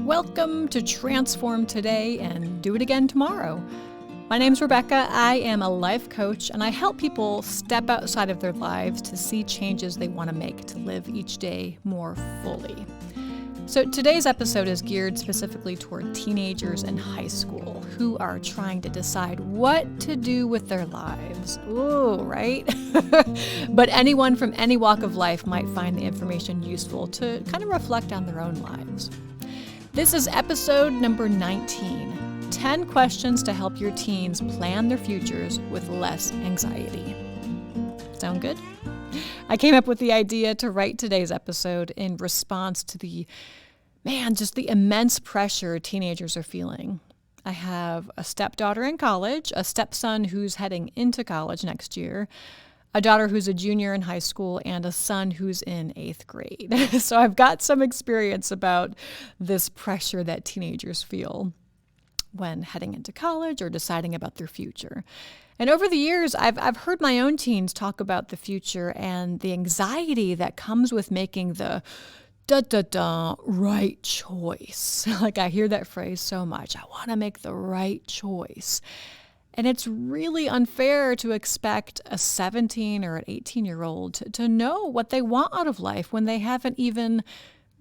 Welcome to Transform Today and Do It Again Tomorrow. My name's Rebecca. I am a life coach, and I help people step outside of their lives to see changes they want to make to live each day more fully. So today's episode is geared specifically toward teenagers in high school who are trying to decide what to do with their lives. Ooh, right? But anyone from any walk of life might find the information useful to kind of reflect on their own lives. This is episode number 19, 10 questions to help your teens plan their futures with less anxiety. Sound good? I came up with the idea to write today's episode in response to the immense pressure teenagers are feeling. I have a stepdaughter in college, a stepson who's heading into college next year, a daughter who's a junior in high school, and a son who's in 8th grade. So I've got some experience about this pressure that teenagers feel when heading into college or deciding about their future. And over the years, I've heard my own teens talk about the future and the anxiety that comes with making the right choice. Like, I hear that phrase so much. I want to make the right choice. And it's really unfair to expect a 17 or an 18-year-old to know what they want out of life when they haven't even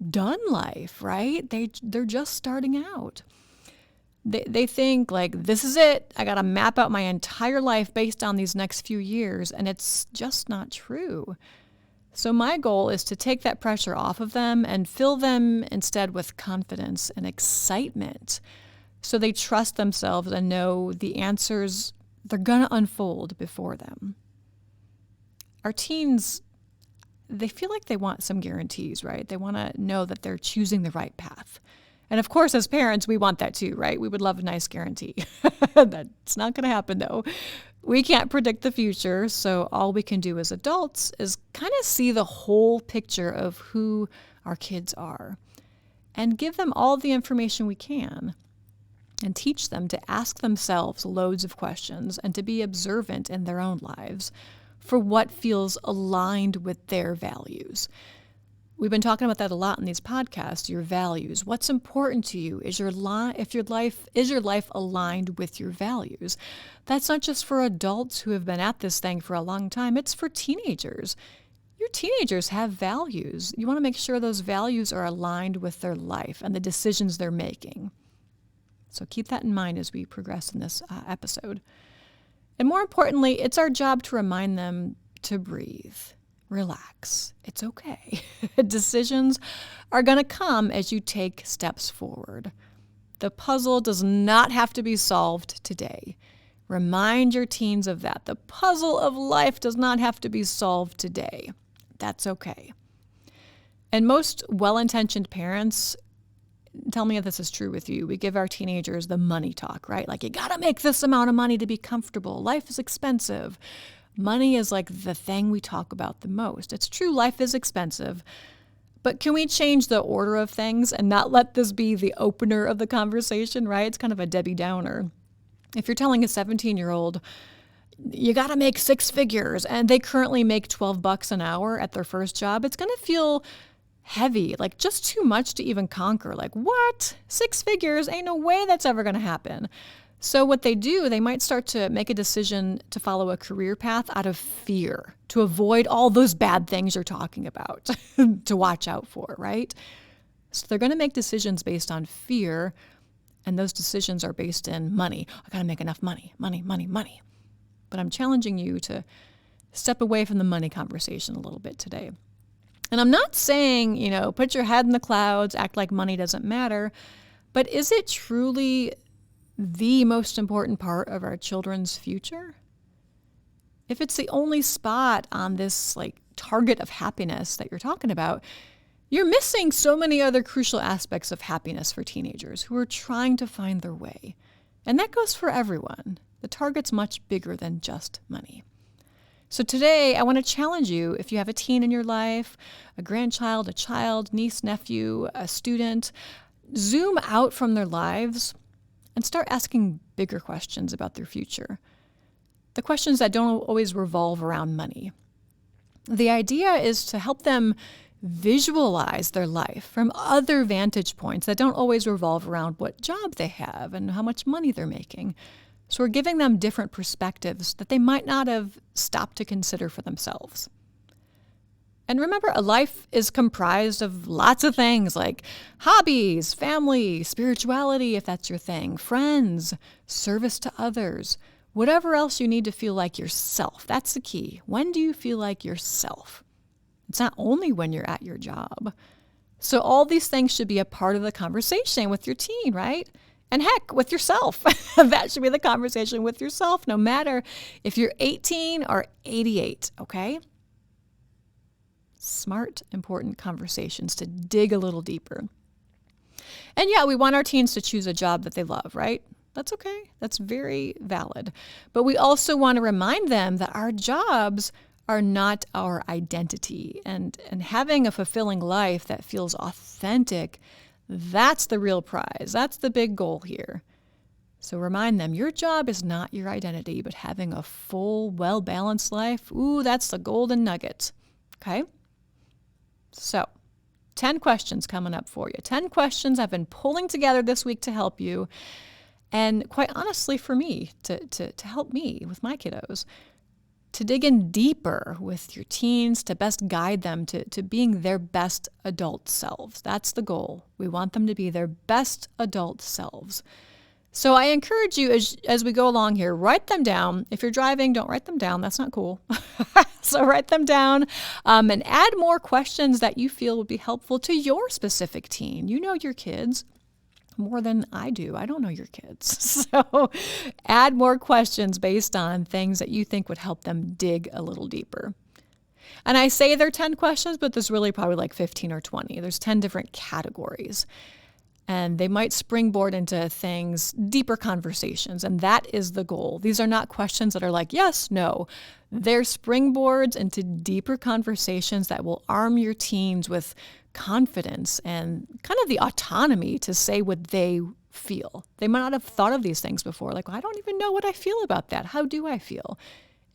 done life, right? They're just starting out. They think, like, this is it. I got to map out my entire life based on these next few years, and it's just not true. So my goal is to take that pressure off of them and fill them instead with confidence and excitement so they trust themselves and know the answers, they're going to unfold before them. Our teens, they feel like they want some guarantees, right? They want to know that they're choosing the right path. And of course, as parents, we want that too, right? We would love a nice guarantee. That's not going to happen, though. We can't predict the future, so all we can do as adults is kind of see the whole picture of who our kids are and give them all the information we can and teach them to ask themselves loads of questions and to be observant in their own lives for what feels aligned with their values. We've been talking about that a lot in these podcasts, your values. What's important to you? Is your life aligned with your values? That's not just for adults who have been at this thing for a long time. It's for teenagers. Your teenagers have values. You want to make sure those values are aligned with their life and the decisions they're making. So keep that in mind as we progress in this episode. And more importantly, it's our job to remind them to breathe. Relax. It's okay. Decisions are going to come as you take steps forward. The puzzle does not have to be solved today. Remind your teens of that. The puzzle of life does not have to be solved today. That's okay. And most well-intentioned parents, tell me if this is true with you, we give our teenagers the money talk, right? Like, you got to make this amount of money to be comfortable. Life is expensive. Money is like the thing we talk about the most. It's true, life is expensive, but can we change the order of things and not let this be the opener of the conversation, right? It's kind of a Debbie Downer. If you're telling a 17-year-old, you got to make 6 figures, and they currently make $12 an hour at their first job, it's going to feel heavy, like just too much to even conquer. Like, what? 6 figures? Ain't no way that's ever going to happen. So what they do, they might start to make a decision to follow a career path out of fear, to avoid all those bad things you're talking about, to watch out for, right? So they're going to make decisions based on fear, and those decisions are based in money. I got to make enough money. But I'm challenging you to step away from the money conversation a little bit today. And I'm not saying, put your head in the clouds, act like money doesn't matter, but is it truly the most important part of our children's future? If it's the only spot on this target of happiness that you're talking about, you're missing so many other crucial aspects of happiness for teenagers who are trying to find their way. And that goes for everyone. The target's much bigger than just money. So today, I want to challenge you, if you have a teen in your life, a grandchild, a child, niece, nephew, a student, zoom out from their lives and start asking bigger questions about their future. The questions that don't always revolve around money. The idea is to help them visualize their life from other vantage points that don't always revolve around what job they have and how much money they're making. So we're giving them different perspectives that they might not have stopped to consider for themselves. And remember, a life is comprised of lots of things like hobbies, family, spirituality, if that's your thing, friends, service to others, whatever else you need to feel like yourself. That's the key. When do you feel like yourself? It's not only when you're at your job. So all these things should be a part of the conversation with your teen, right? And heck, with yourself. That should be the conversation with yourself, no matter if you're 18 or 88, okay? Smart, important conversations to dig a little deeper. And yeah, we want our teens to choose a job that they love, right? That's okay. That's very valid. But we also want to remind them that our jobs are not our identity. And having a fulfilling life that feels authentic, that's the real prize. That's the big goal here. So remind them, your job is not your identity, but having a full, well-balanced life, ooh, that's the golden nugget. Okay? So, 10 questions coming up for you. 10 questions I've been pulling together this week to help you. And quite honestly, for me, to help me with my kiddos, to dig in deeper with your teens, to best guide them to being their best adult selves. That's the goal. We want them to be their best adult selves. So I encourage you as we go along here, write them down. If you're driving, don't write them down. That's not cool. So write them down and add more questions that you feel would be helpful to your specific teen. You know your kids more than I do. I don't know your kids. So add more questions based on things that you think would help them dig a little deeper. And I say there are 10 questions, but there's really probably like 15 or 20. There's 10 different categories. And they might springboard into things, deeper conversations, and that is the goal. These are not questions that are like, yes, no. They're springboards into deeper conversations that will arm your teens with confidence and kind of the autonomy to say what they feel. They might not have thought of these things before, like, well, I don't even know what I feel about that. How do I feel?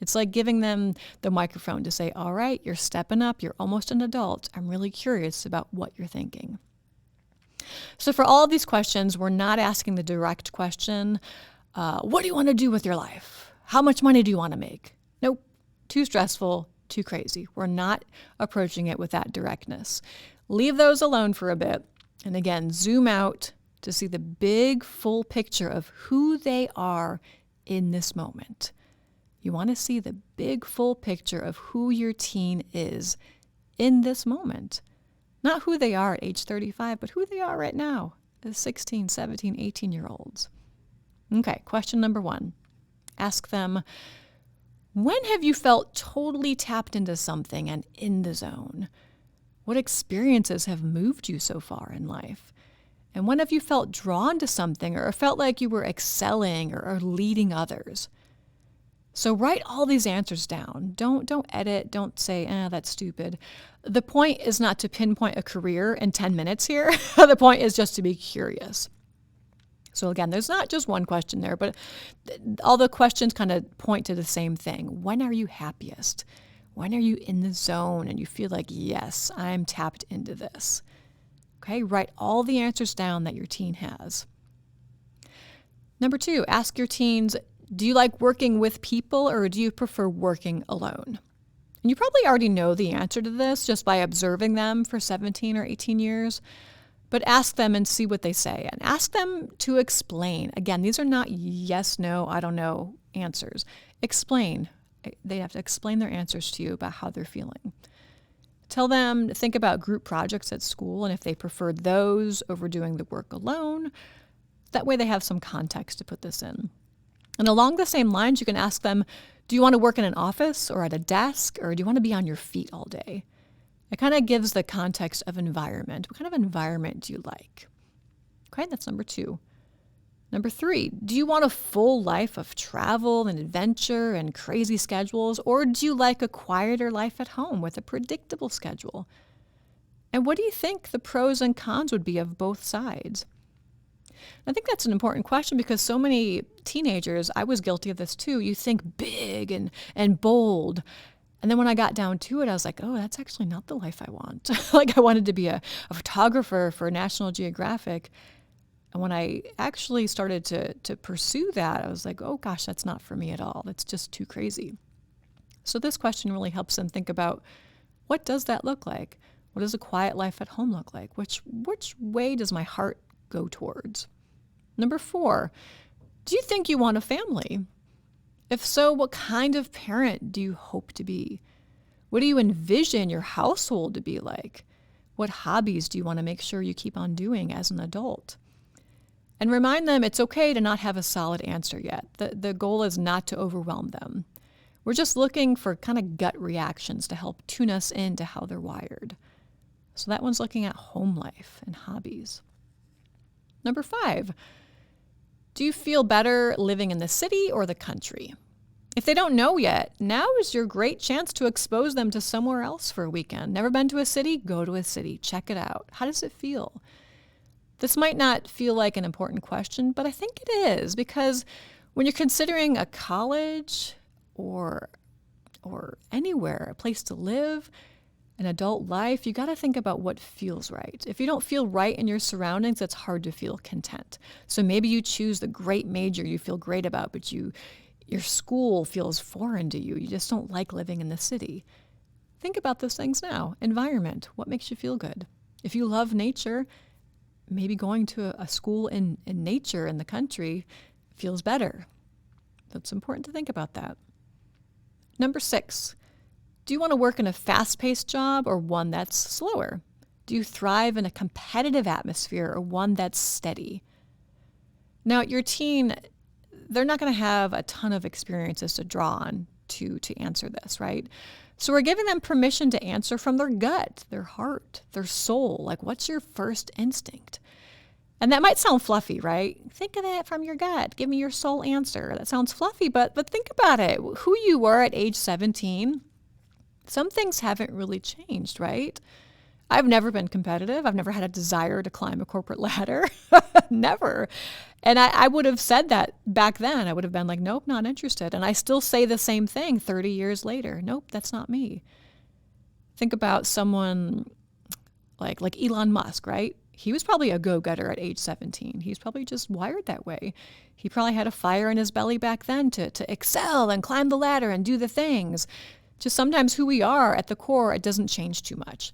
It's like giving them the microphone to say, all right, you're stepping up, you're almost an adult. I'm really curious about what you're thinking. So for all of these questions, we're not asking the direct question, what do you want to do with your life? How much money do you want to make? Nope, too stressful, too crazy. We're not approaching it with that directness. Leave those alone for a bit. And again, zoom out to see the big, full picture of who they are in this moment. You want to see the big, full picture of who your teen is in this moment. Not who they are at age 35, but who they are right now as 16, 17, 18-year-olds. Okay, question number 1. Ask them, when have you felt totally tapped into something and in the zone? What experiences have moved you so far in life? And when have you felt drawn to something or felt like you were excelling or leading others? So write all these answers down. Don't edit. Don't say, that's stupid. The point is not to pinpoint a career in 10 minutes here. The point is just to be curious. So again, there's not just one question there, but all the questions kind of point to the same thing. When are you happiest? When are you in the zone and you feel like, yes, I'm tapped into this? Okay, write all the answers down that your teen has. Number 2, ask your teens, do you like working with people or do you prefer working alone? And you probably already know the answer to this just by observing them for 17 or 18 years, but ask them and see what they say. And ask them to explain. Again, these are not yes, no, I don't know answers. Explain. They have to explain their answers to you about how they're feeling. Tell them to think about group projects at school and if they prefer those over doing the work alone. That way they have some context to put this in. And along the same lines, you can ask them, do you want to work in an office or at a desk, or do you want to be on your feet all day? It kind of gives the context of environment. What kind of environment do you like? Okay, that's number 2. Number 3, do you want a full life of travel and adventure and crazy schedules, or do you like a quieter life at home with a predictable schedule? And what do you think the pros and cons would be of both sides? I think that's an important question because so many teenagers, I was guilty of this too, you think big and bold. And then when I got down to it, I was like, oh, that's actually not the life I want. Like I wanted to be a photographer for National Geographic. And when I actually started to pursue that, I was like, oh gosh, that's not for me at all. That's just too crazy. So this question really helps them think about, what does that look like? What does a quiet life at home look like? Which way does my heart go towards? Number 4, do you think you want a family? If so, what kind of parent do you hope to be? What do you envision your household to be like? What hobbies do you want to make sure you keep on doing as an adult? And remind them it's okay to not have a solid answer yet. The goal is not to overwhelm them. We're just looking for kind of gut reactions to help tune us into how they're wired. So that one's looking at home life and hobbies. Number 5, do you feel better living in the city or the country? If they don't know yet, now is your great chance to expose them to somewhere else for a weekend. Never been to a city? Go to a city. Check it out. How does it feel? This might not feel like an important question, but I think it is, because when you're considering a college or anywhere, a place to live, an adult life, you got to think about what feels right. If you don't feel right in your surroundings, it's hard to feel content. So maybe you choose the great major you feel great about, but your school feels foreign to you. You just don't like living in the city. Think about those things now. Environment, what makes you feel good? If you love nature, maybe going to a school in nature in the country feels better. So it's important to think about that. Number 6, do you want to work in a fast-paced job or one that's slower? Do you thrive in a competitive atmosphere or one that's steady? Now, your teen, they're not going to have a ton of experiences to draw on to answer this, right? So we're giving them permission to answer from their gut, their heart, their soul. Like, what's your first instinct? And that might sound fluffy, right? Think of it from your gut. Give me your soul answer. That sounds fluffy, but think about it. Who you were at age 17, some things haven't really changed, right? I've never been competitive. I've never had a desire to climb a corporate ladder. Never. And I would have said that back then. I would have been like, nope, not interested. And I still say the same thing 30 years later. Nope, that's not me. Think about someone like Elon Musk, right? He was probably a go-getter at age 17. He's probably just wired that way. He probably had a fire in his belly back then to excel and climb the ladder and do the things. Just sometimes who we are at the core, it doesn't change too much.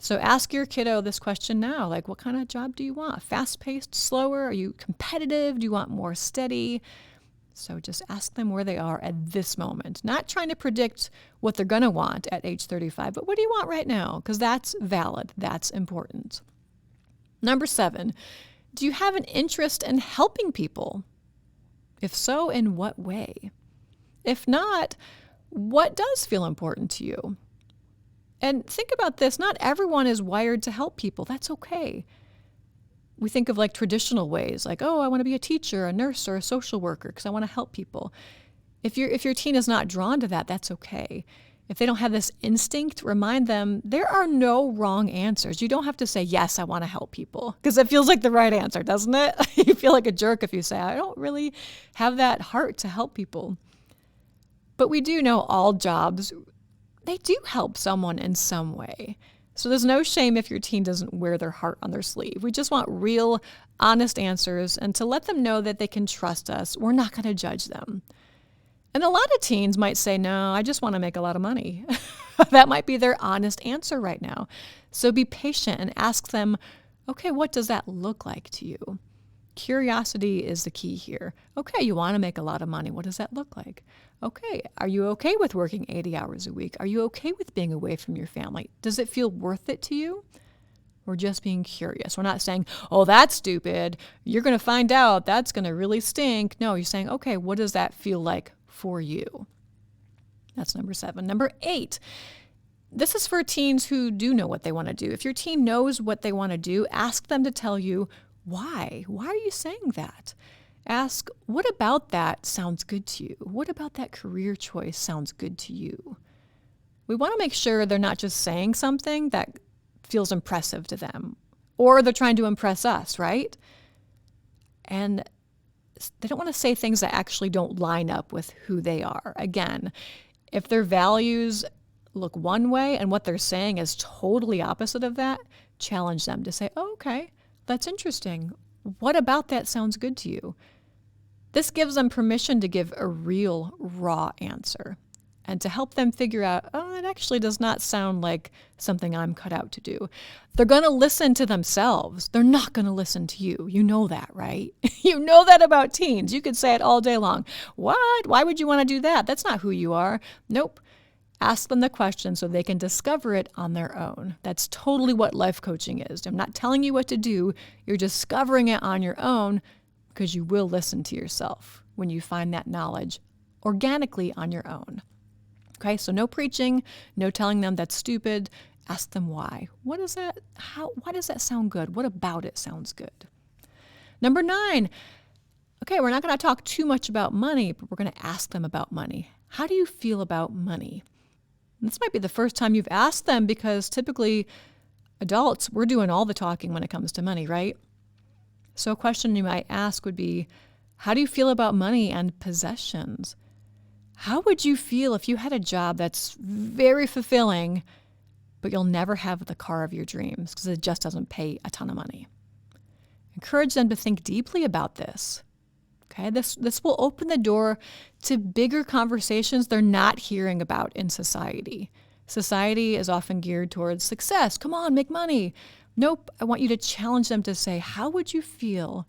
So ask your kiddo this question now, like, what kind of job do you want? Fast-paced, slower? Are you competitive? Do you want more steady? So just ask them where they are at this moment. Not trying to predict what they're going to want at age 35, but what do you want right now? Because that's valid. That's important. Number 7, do you have an interest in helping people? If so, in what way? If not, what does feel important to you? And think about this. Not everyone is wired to help people. That's okay. We think of like traditional ways, like, oh, I want to be a teacher, a nurse, or a social worker because I want to help people. If your teen is not drawn to that, that's okay. If they don't have this instinct, remind them there are no wrong answers. You don't have to say, yes, I want to help people, because it feels like the right answer, doesn't it? You feel like a jerk if you say, I don't really have that heart to help people. But we do know all jobs, they do help someone in some way. So there's no shame if your teen doesn't wear their heart on their sleeve. We just want real, honest answers and to let them know that they can trust us. We're not going to judge them. And a lot of teens might say, no, I just want to make a lot of money. That might be their honest answer right now. So be patient and ask them, okay, what does that look like to you? Curiosity is the key here. Okay, you want to make a lot of money. What does that look like? Okay, are you okay with working 80 hours a week? Are you okay with being away from your family? Does it feel worth it to you? We're just being curious. We're not saying, oh, that's stupid. You're going to find out. That's going to really stink. No, you're saying, okay, what does that feel like for you? That's number 7. Number 8, this is for teens who do know what they want to do. If your teen knows what they want to do, ask them to tell you why. Why are you saying that? Ask, what about that sounds good to you? What about that career choice sounds good to you? We want to make sure they're not just saying something that feels impressive to them, or they're trying to impress us, right? And they don't want to say things that actually don't line up with who they are. Again, if their values look one way and what they're saying is totally opposite of that, challenge them to say, oh, okay, that's interesting. What about that sounds good to you? This gives them permission to give a real, raw answer and to help them figure out, oh, it actually does not sound like something I'm cut out to do. They're going to listen to themselves. They're not going to listen to you. You know that, right? You know that about teens. You could say it all day long. What? Why would you want to do that? That's not who you are. Nope. Ask them the question so they can discover it on their own. That's totally what life coaching is. I'm not telling you what to do. You're discovering it on your own because you will listen to yourself when you find that knowledge organically on your own. Okay, so no preaching, no telling them that's stupid. Ask them why. Why does that sound good? What about it sounds good? Number 9, okay, we're not going to talk too much about money, but we're going to ask them about money. How do you feel about money? And this might be the first time you've asked them because typically adults, we're doing all the talking when it comes to money, right? So a question you might ask would be, how do you feel about money and possessions? How would you feel if you had a job that's very fulfilling, but you'll never have the car of your dreams because it just doesn't pay a ton of money? Encourage them to think deeply about this. Okay, this will open the door to bigger conversations they're not hearing about in society. Society is often geared towards success. Come on, make money. Nope, I want you to challenge them to say, how would you feel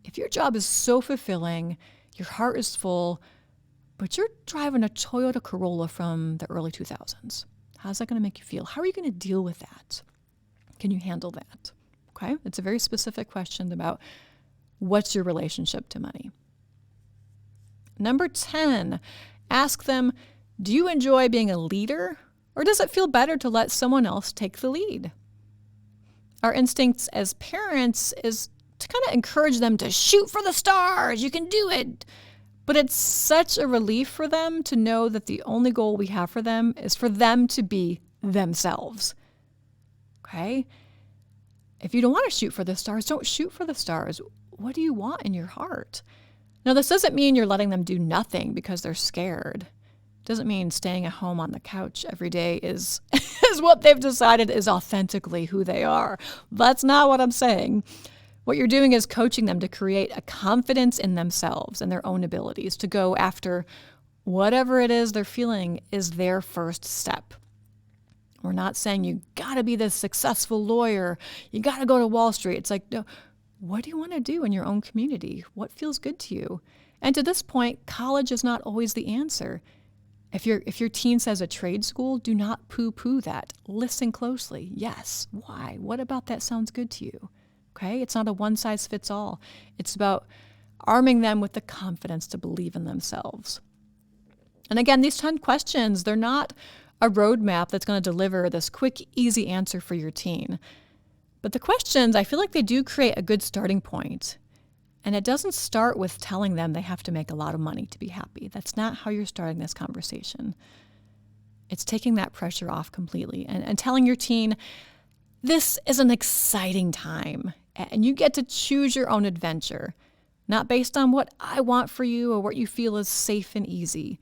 if your job is so fulfilling, your heart is full, but you're driving a Toyota Corolla from the early 2000s? How's that going to make you feel? How are you going to deal with that? Can you handle that? Okay, it's a very specific question about what's your relationship to money. Number 10, ask them, do you enjoy being a leader, or does it feel better to let someone else take the lead? Our instincts as parents is to kind of encourage them to shoot for the stars. You can do it. But it's such a relief for them to know that the only goal we have for them is for them to be themselves. Okay? If you don't want to shoot for the stars, don't shoot for the stars. What do you want in your heart? Now, this doesn't mean you're letting them do nothing because they're scared. It doesn't mean staying at home on the couch every day is what they've decided is authentically who they are. That's not what I'm saying. What you're doing is coaching them to create a confidence in themselves and their own abilities to go after whatever it is they're feeling is their first step. We're not saying you got to be this successful lawyer. You got to go to Wall Street. It's like, no, what do you want to do in your own community? What feels good to you? And to this point, college is not always the answer. If your teen says a trade school, do not poo-poo that. Listen closely. Yes. Why? What about that sounds good to you? Okay? It's not a one-size-fits-all. It's about arming them with the confidence to believe in themselves. And again, these 10 questions, they're not a roadmap that's going to deliver this quick, easy answer for your teen. But the questions, I feel like they do create a good starting point. And it doesn't start with telling them they have to make a lot of money to be happy. That's not how you're starting this conversation. It's taking that pressure off completely and telling your teen, this is an exciting time and you get to choose your own adventure, not based on what I want for you or what you feel is safe and easy.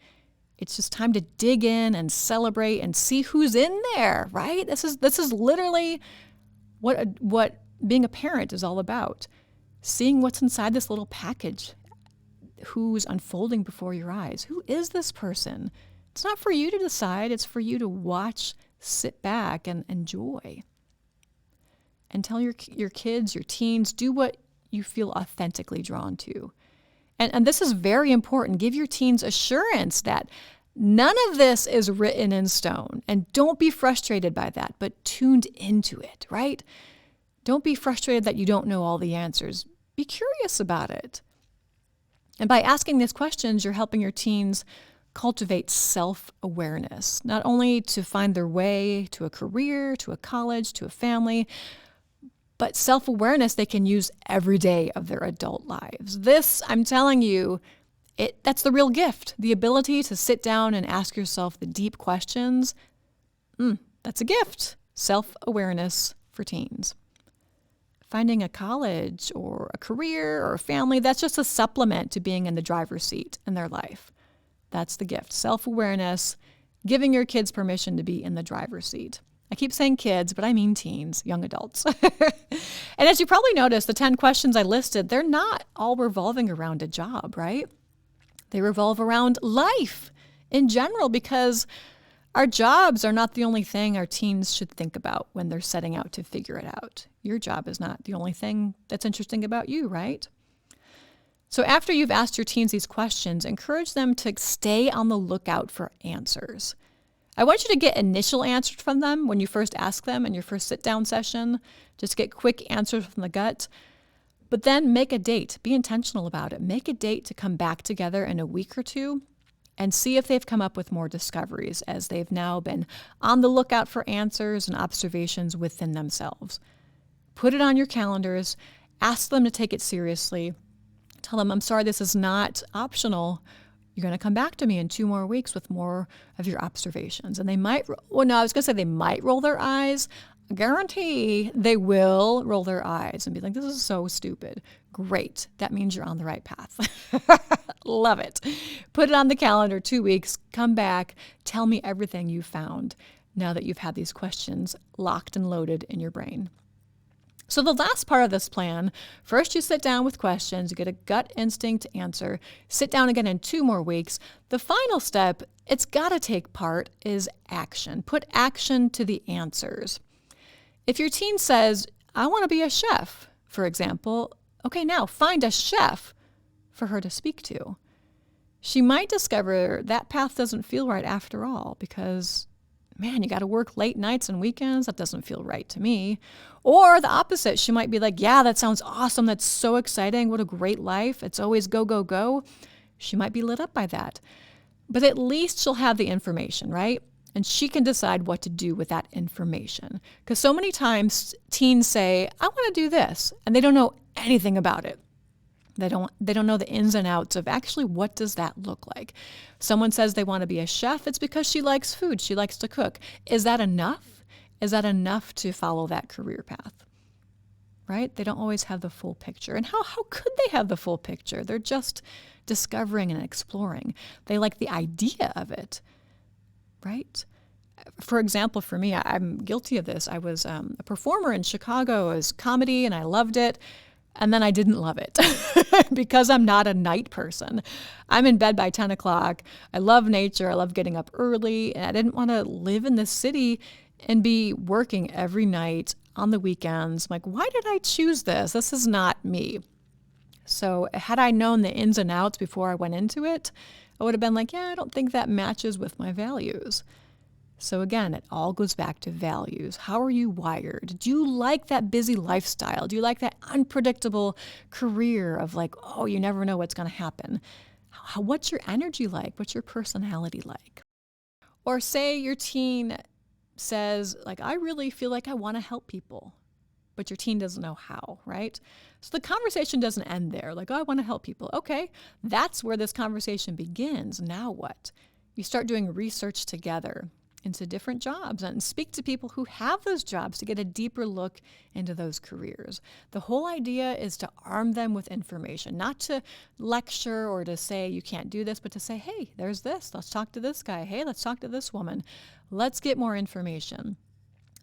It's just time to dig in and celebrate and see who's in there, right? This is literally what being a parent is all about. Seeing what's inside this little package, who's unfolding before your eyes. Who is this person? It's not for you to decide. It's for you to watch, sit back, and enjoy. And tell your kids, your teens, do what you feel authentically drawn to. And this is very important. Give your teens assurance that none of this is written in stone. And don't be frustrated by that, but tuned into it, right? Don't be frustrated that you don't know all the answers. Be curious about it. And by asking these questions, you're helping your teens cultivate self-awareness, not only to find their way to a career, to a college, to a family, but self-awareness they can use every day of their adult lives. This, I'm telling you, that's the real gift. The ability to sit down and ask yourself the deep questions, that's a gift. Self-awareness for teens. Finding a college or a career or a family, that's just a supplement to being in the driver's seat in their life. That's the gift. Self-awareness giving your kids permission to be in the driver's seat. I keep saying kids, but I mean teens, young adults. And as you probably noticed, the 10 questions I listed, they're not all revolving around a job, right? They revolve around life in general, because our jobs are not the only thing our teens should think about when they're setting out to figure it out. Your job is not the only thing that's interesting about you, right? So after you've asked your teens these questions, encourage them to stay on the lookout for answers. I want you to get initial answers from them when you first ask them in your first sit-down session. Just get quick answers from the gut. But then make a date. Be intentional about it. Make a date to come back together in a week or two and see if they've come up with more discoveries as they've now been on the lookout for answers and observations within themselves. Put it on your calendars. Ask them to take it seriously. Tell them, I'm sorry, this is not optional. You're going to come back to me in 2 more weeks with more of your observations. And they might, they might roll their eyes. I guarantee they will roll their eyes and be like, this is so stupid. Great. That means you're on the right path. Love it. Put it on the calendar, 2 weeks, come back, tell me everything you found now that you've had these questions locked and loaded in your brain. So the last part of this plan, first you sit down with questions, you get a gut instinct to answer, sit down again in 2 more weeks. The final step, it's got to take part, is action. Put action to the answers. If your teen says, I want to be a chef, for example, okay, now find a chef for her to speak to. She might discover that path doesn't feel right after all because, man, you got to work late nights and weekends. That doesn't feel right to me. Or the opposite. She might be like, yeah, that sounds awesome. That's so exciting. What a great life. It's always go, go, go. She might be lit up by that. But at least she'll have the information, right? And she can decide what to do with that information. Because so many times teens say, I want to do this, and they don't know anything about it. They don't know the ins and outs of actually what does that look like. Someone says they want to be a chef. It's because she likes food. She likes to cook. Is that enough? Is that enough to follow that career path? Right? They don't always have the full picture. And how could they have the full picture? They're just discovering and exploring. They like the idea of it. Right? For example, for me, I'm guilty of this. I was a performer in Chicago as comedy, and I loved it. And then I didn't love it because I'm not a night person. I'm in bed by 10 o'clock. I love nature. I love getting up early. And I didn't want to live in this city and be working every night on the weekends. I'm like, why did I choose this? This is not me. So had I known the ins and outs before I went into it, I would have been like, yeah, I don't think that matches with my values. So again, it all goes back to values. How are you wired? Do you like that busy lifestyle? Do you like that unpredictable career of like, oh, you never know what's going to happen? What's your energy like? What's your personality like? Or say your teen says, like, I really feel like I want to help people, but your teen doesn't know how, right? So the conversation doesn't end there. Like, oh, I want to help people. Okay, that's where this conversation begins. Now what? You start doing research together into different jobs and speak to people who have those jobs to get a deeper look into those careers. The whole idea is to arm them with information, not to lecture or to say you can't do this, but to say, hey, there's this. Let's talk to this guy. Hey, let's talk to this woman. Let's get more information.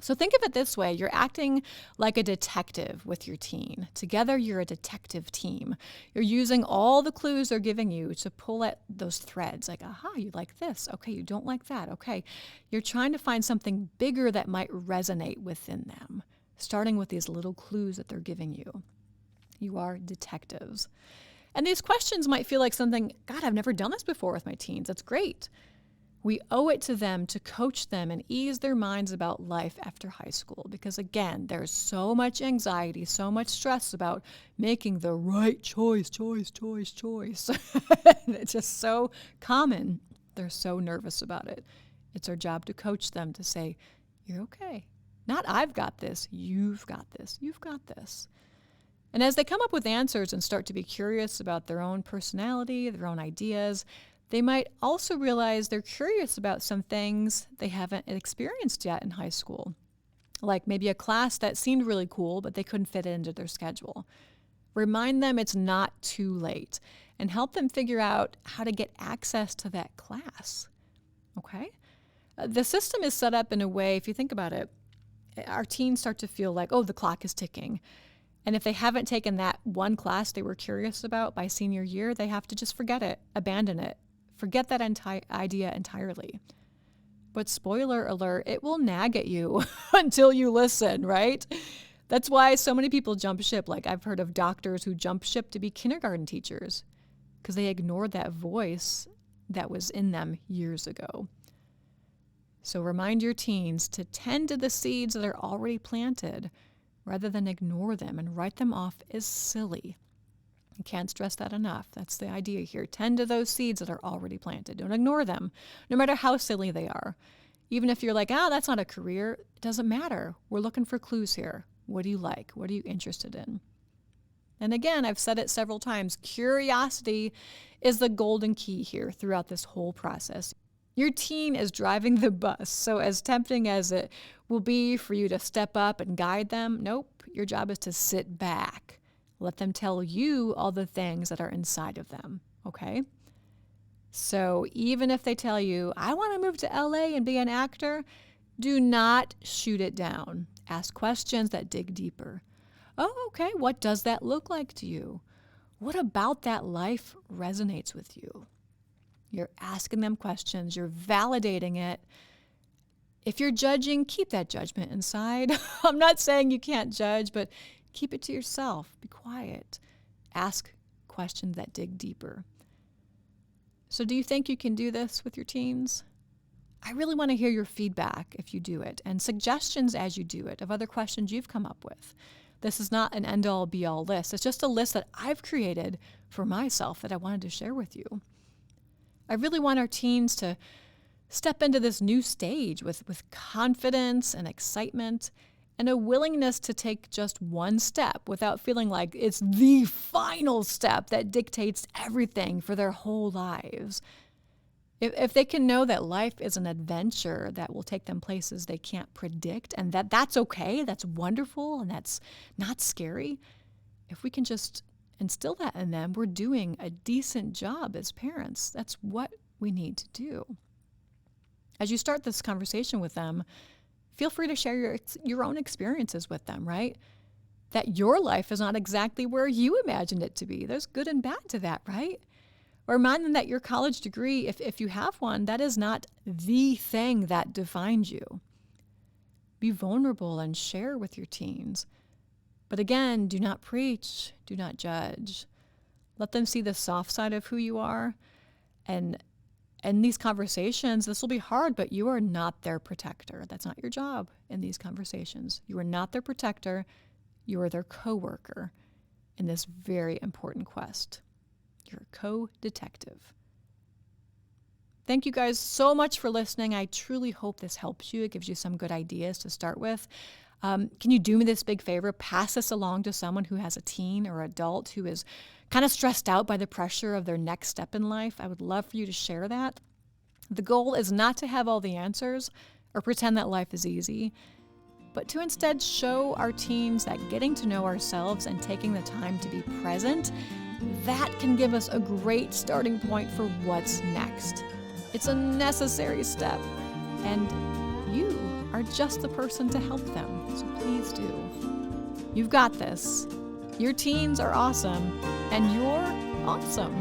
So think of it this way. You're acting like a detective with your teen. Together, you're a detective team. You're using all the clues they're giving you to pull at those threads. Like, aha, you like this. Okay, you don't like that. Okay. You're trying to find something bigger that might resonate within them, starting with these little clues that they're giving you. You are detectives. And these questions might feel like something, God, I've never done this before with my teens. That's great. We owe it to them to coach them and ease their minds about life after high school because, again, there's so much anxiety, so much stress about making the right choice. It's just so common. They're so nervous about it. It's our job to coach them to say, you're okay. Not I've got this. You've got this. You've got this. And as they come up with answers and start to be curious about their own personality, their own ideas, they might also realize they're curious about some things they haven't experienced yet in high school, like maybe a class that seemed really cool, but they couldn't fit it into their schedule. Remind them it's not too late and help them figure out how to get access to that class. Okay? The system is set up in a way, if you think about it, our teens start to feel like, oh, the clock is ticking. And if they haven't taken that one class they were curious about by senior year, they have to just forget it, abandon it, forget that idea entirely. But spoiler alert, it will nag at you until you listen, right? That's why so many people jump ship. Like I've heard of doctors who jump ship to be kindergarten teachers because they ignored that voice that was in them years ago. So remind your teens to tend to the seeds that are already planted rather than ignore them and write them off as silly. I can't stress that enough. That's the idea here. Tend to those seeds that are already planted. Don't ignore them, no matter how silly they are. Even if you're like, that's not a career, it doesn't matter. We're looking for clues here. What do you like? What are you interested in? And again, I've said it several times, curiosity is the golden key here throughout this whole process. Your teen is driving the bus, so as tempting as it will be for you to step up and guide them, nope, your job is to sit back. Let them tell you all the things that are inside of them, okay? So even if they tell you, I want to move to LA and be an actor, do not shoot it down. Ask questions that dig deeper. Oh, okay, what does that look like to you? What about that life resonates with you? You're asking them questions. You're validating it. If you're judging, keep that judgment inside. I'm not saying you can't judge, but keep it to yourself. Be quiet. Ask questions that dig deeper. So do you think you can do this with your teens? I really want to hear your feedback if you do it and suggestions as you do it of other questions you've come up with. This is not an end-all be-all list. It's just a list that I've created for myself that I wanted to share with you. I really want our teens to step into this new stage with confidence and excitement and a willingness to take just one step without feeling like it's the final step that dictates everything for their whole lives. If they can know that life is an adventure that will take them places they can't predict and that's okay, that's wonderful, and that's not scary, if we can just instill that in them, we're doing a decent job as parents. That's what we need to do. As you start this conversation with them, feel free to share your own experiences with them, right? That your life is not exactly where you imagined it to be. There's good and bad to that, right? Or remind them that your college degree, if you have one, that is not the thing that defines you. Be vulnerable and share with your teens. But again, do not preach, do not judge. Let them see the soft side of who you are. And in these conversations, this will be hard, but you are not their protector. That's not your job in these conversations. You are not their protector. You are their co-worker in this very important quest. You're a co-detective. Thank you guys so much for listening. I truly hope this helps you. It gives you some good ideas to start with. Can you do me this big favor? Pass this along to someone who has a teen or adult who is kind of stressed out by the pressure of their next step in life. I would love for you to share that. The goal is not to have all the answers or pretend that life is easy, but to instead show our teens that getting to know ourselves and taking the time to be present, that can give us a great starting point for what's next. It's a necessary step, and you are just the person to help them, so please do. You've got this. Your teens are awesome, and you're awesome.